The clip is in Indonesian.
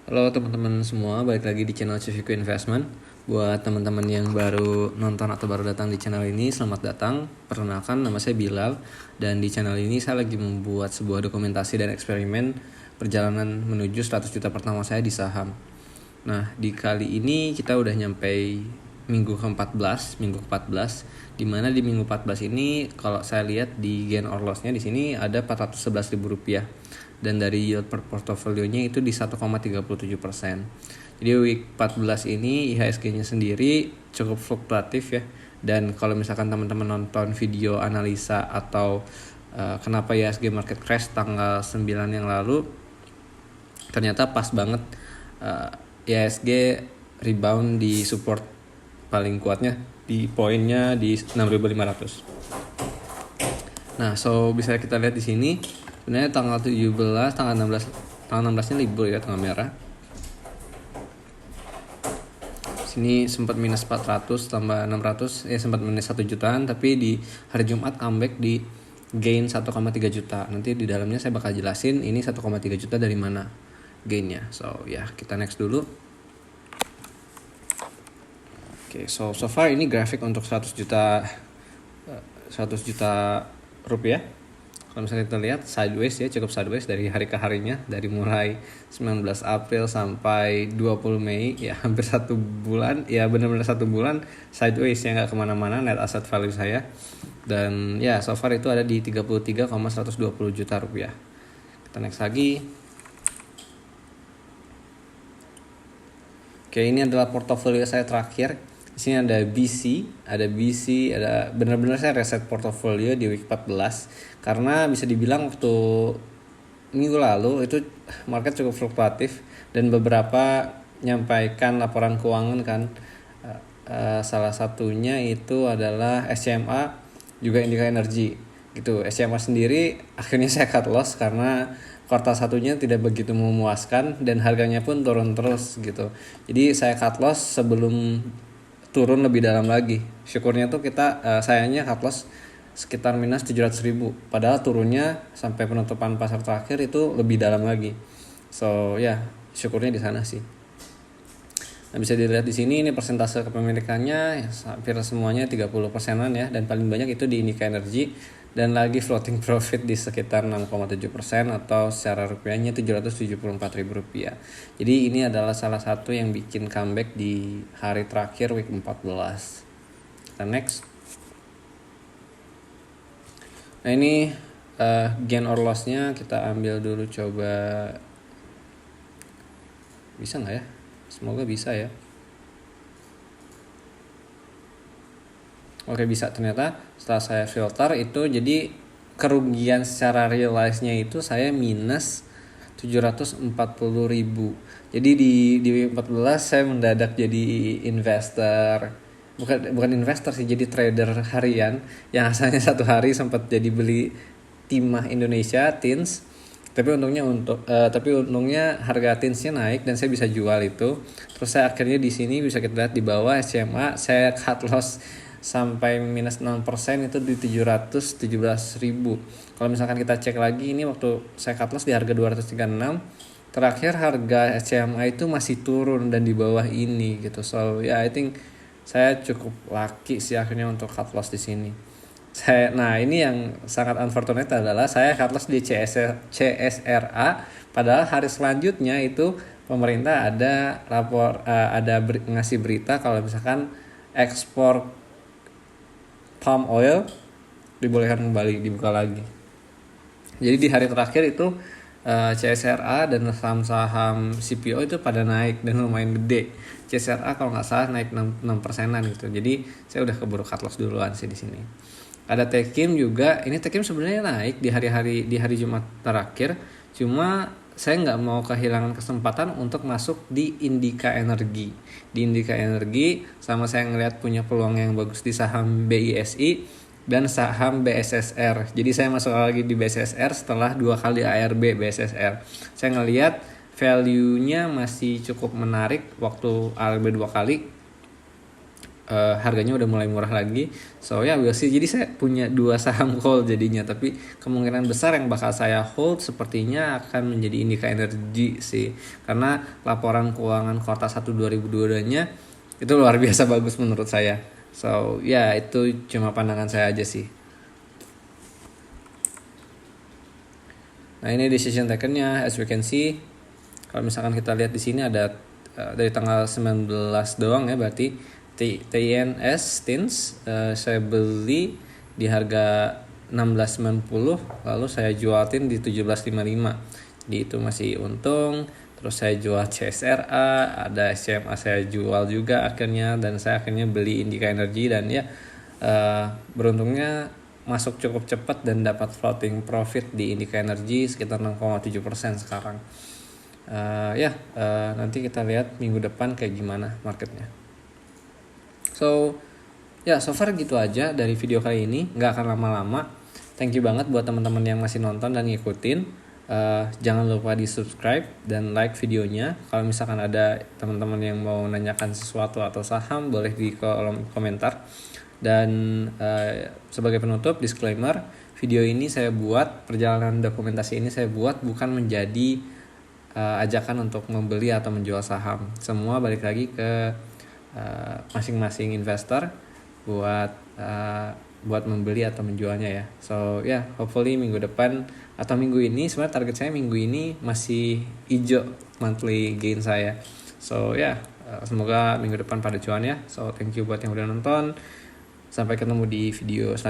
Halo teman-teman semua, balik lagi di channel Civico Investment. Buat teman-teman yang baru nonton atau baru datang di channel ini, selamat datang. Perkenalkan, nama saya Bilal. Dan di channel ini saya lagi membuat sebuah dokumentasi dan eksperimen perjalanan menuju 100 juta pertama saya di saham. Nah, di kali ini kita udah nyampe minggu ke-14, di mana di minggu 14 ini kalau saya lihat di gain or loss-nya di sini ada Rp411.000 dan dari yield per portofolionya itu di 1,37%. Jadi week 14 ini IHSG-nya sendiri cukup fluktuatif ya. Dan kalau misalkan teman-teman nonton video analisa atau kenapa IHSG market crash tanggal 9 yang lalu, ternyata pas banget IHSG rebound di support paling kuatnya di poinnya di 6.500. Nah, so bisa kita lihat di sini sebenarnya tanggal 17, tanggal 16-nya libur ya, tanggal merah. Sini sempat minus 400 tambah 600 sempat minus 1 jutaan, tapi di hari Jumat comeback di gain 1,3 juta. Nanti di dalamnya saya bakal jelasin ini 1,3 juta dari mana gainnya. So ya, kita next dulu. Oke, so far ini grafik untuk 100 juta rupiah. Kalau misalnya kita lihat sideways ya, cukup sideways dari hari ke harinya, dari mulai 19 April sampai 20 Mei ya, hampir 1 bulan ya, benar-benar 1 bulan sideways ya, nggak kemana-mana net asset value saya. Dan ya, so far itu ada di 33,120 juta rupiah. Kita next lagi. Oke, ini adalah portofolio saya terakhir. Di sini ada BC, ada benar-benar saya reset portofolio di week 14 karena bisa dibilang waktu minggu lalu itu market cukup fluktuatif dan beberapa nyampaikan laporan keuangan kan. Salah satunya itu adalah SCMA, juga Indica Energy gitu. SCMA sendiri akhirnya saya cut loss karena kuartal satunya tidak begitu memuaskan dan harganya pun turun terus gitu. Jadi saya cut loss sebelum turun lebih dalam lagi. Syukurnya tuh kita sayangnya cut loss sekitar minus 700.000, padahal turunnya sampai penutupan pasar terakhir itu lebih dalam lagi. So ya, syukurnya di sana sih. Nah, bisa dilihat di sini ini persentase kepemilikannya ya, hampir semuanya 30%-an ya, dan paling banyak itu di Indica Energy dan lagi floating profit di sekitar 6,7% atau secara rupiahnya Rp774.000. Jadi ini adalah salah satu yang bikin comeback di hari terakhir week 14. Kita next. Nah, ini gain or loss-nya kita ambil dulu, coba bisa nggak ya? Semoga bisa ya. Oke, bisa. Ternyata setelah saya filter itu jadi kerugian secara realize-nya itu saya minus 740.000. Jadi di 14 saya mendadak jadi investor. Bukan investor sih, jadi trader harian yang asalnya satu hari sempat jadi beli timah Indonesia Tins. Tapi untungnya harga tinsnya naik dan saya bisa jual itu. Terus saya akhirnya di sini bisa kita lihat di bawah SCMA saya cut loss sampai minus 6% itu di 717.000. Kalau misalkan kita cek lagi, ini waktu saya cut loss di harga 236, terakhir harga SCMA itu masih turun dan di bawah ini gitu. So yeah, I think saya cukup lucky sih akhirnya untuk cut loss di sini. Nah, ini yang sangat unfortunate adalah saya cut loss di CSRA, padahal hari selanjutnya itu pemerintah ada ngasih berita kalau misalkan ekspor palm oil dibolehkan kembali, dibuka lagi. Jadi di hari terakhir itu CSRA dan saham-saham CPO itu pada naik dan lumayan gede. CSRA kalau nggak salah naik 6%-an gitu. Jadi saya udah keburu cut loss duluan sih di sini. Ada Tekim juga. Ini Tekim sebenarnya naik di hari Jumat terakhir. Cuma saya nggak mau kehilangan kesempatan untuk masuk di Indica Energy. Di Indica Energy sama saya ngelihat punya peluang yang bagus di saham BISI dan saham BSSR. Jadi saya masuk lagi di BSSR setelah 2 kali ARB BSSR. Saya ngelihat value-nya masih cukup menarik waktu ARB 2 kali. harganya udah mulai murah lagi. So ya we'll see. Jadi saya punya 2 saham hold jadinya, tapi kemungkinan besar yang bakal saya hold sepertinya akan menjadi Indica Energy sih, karena laporan keuangan kuartal 1 2022-nya itu luar biasa bagus menurut saya. So ya itu cuma pandangan saya aja sih. Nah ini decision taken-nya, as we can see. Kalau misalkan kita lihat di sini ada dari tanggal 19 doang ya, berarti TNS Tins saya beli di harga 16.90, lalu saya jualin di 17.55. Jadi itu masih untung. Terus saya jual CSRA, ada SMA saya jual juga akhirnya, dan saya akhirnya beli Indica Energy, dan ya beruntungnya masuk cukup cepat dan dapat floating profit di Indica Energy sekitar 6,7% sekarang. Nanti kita lihat minggu depan kayak gimana marketnya. So far gitu aja dari video kali ini, nggak akan lama-lama. Thank you banget buat teman-teman yang masih nonton dan ngikutin. Jangan lupa di subscribe dan like videonya. Kalau misalkan ada teman-teman yang mau nanyakan sesuatu atau saham, boleh di kolom komentar. Dan sebagai penutup, disclaimer, video ini saya buat, perjalanan dokumentasi ini saya buat bukan menjadi ajakan untuk membeli atau menjual saham. Semua balik lagi ke masing-masing investor buat membeli atau menjualnya ya. So hopefully minggu depan atau minggu ini, sebenarnya target saya minggu ini masih hijau monthly gain saya. So semoga minggu depan pada cuan ya. So thank you buat yang udah nonton. Sampai ketemu di video selanjutnya.